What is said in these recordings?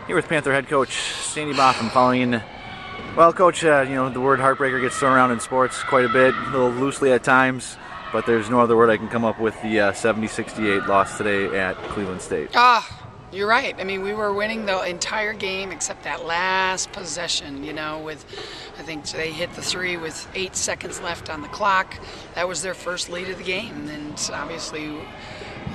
Here with Panther head coach Sandy Botham following. Well, coach, the word heartbreaker gets thrown around in sports quite a bit, a little loosely at times, but there's no other word I can come up with the 70-68 loss today at Cleveland State. You're right. I mean, we were winning the entire game except that last possession, with, I think they hit the three with 8 seconds left on the clock. That was their first lead of the game. And obviously,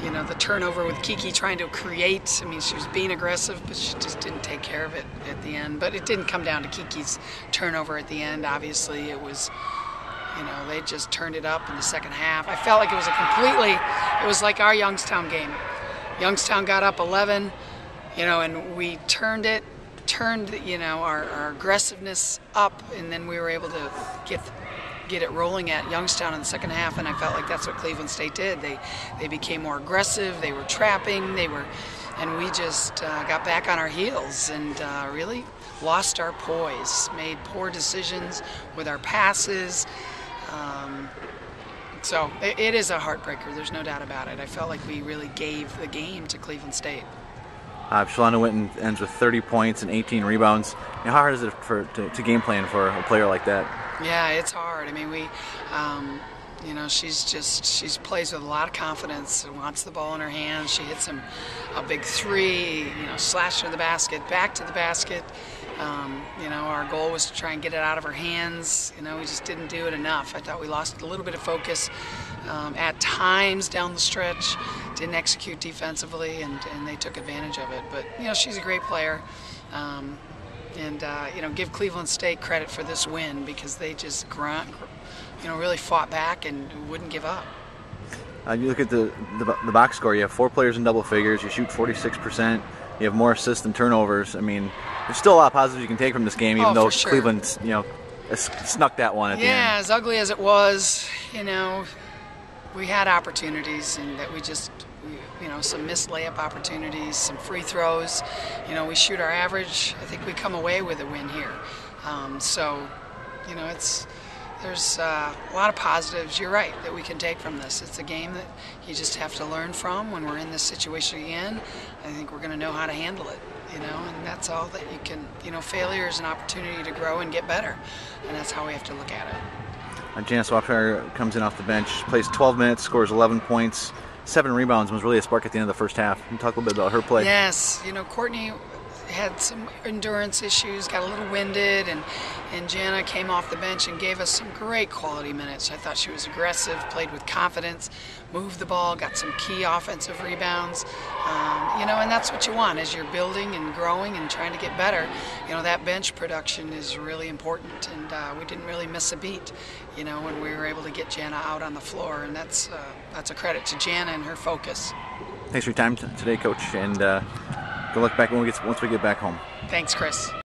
the turnover with Kiki trying to create, I mean, she was being aggressive, but she just didn't take care of it at the end. But it didn't come down to Kiki's turnover at the end. Obviously, it was, they just turned it up in the second half. I felt like it was like our Youngstown game. Youngstown got up 11, and we turned our aggressiveness up, and then we were able to get it rolling at Youngstown in the second half, and I felt like that's what Cleveland State did. They became more aggressive, they were trapping, and we just got back on our heels and really lost our poise, made poor decisions with our passes. So it is a heartbreaker, there's no doubt about it. I felt like we really gave the game to Cleveland State. Shalana Winton ends with 30 points and 18 rebounds. How hard is it to game plan for a player like that? Yeah, it's hard. I mean, she plays with a lot of confidence and wants the ball in her hands. She hits a big three, slashed to the basket, back to the basket. Our goal was to try and get it out of her hands. We just didn't do it enough. I thought we lost a little bit of focus at times down the stretch, didn't execute defensively, and they took advantage of it. But, she's a great player. Give Cleveland State credit for this win because they just really fought back and wouldn't give up. You look at the box score. You have 4 players in double figures. You shoot 46%. You have more assists than turnovers. I mean, there's still a lot of positives you can take from this game, even though sure. Cleveland, snuck that one at the end. Yeah, as ugly as it was, we had opportunities, and that we just, some missed layup opportunities, some free throws. We shoot our average. I think we come away with a win here. There's a lot of positives, you're right, that we can take from this. It's a game that you just have to learn from when we're in this situation again. I think we're going to know how to handle it, and that's all that you can, failure is an opportunity to grow and get better, and that's how we have to look at it. Jana Swaffner comes in off the bench, plays 12 minutes, scores 11 points, 7 rebounds, and was really a spark at the end of the first half. Can you talk a little bit about her play? Yes, Courtney had some endurance issues, got a little winded, and Jana came off the bench and gave us some great quality minutes. I thought she was aggressive, played with confidence, moved the ball, got some key offensive rebounds, and that's what you want as you're building and growing and trying to get better. That bench production is really important, and we didn't really miss a beat, when we were able to get Jana out on the floor, and that's a credit to Jana and her focus. Thanks for your time today, Coach, and good luck back once we get back home. Thanks, Chris.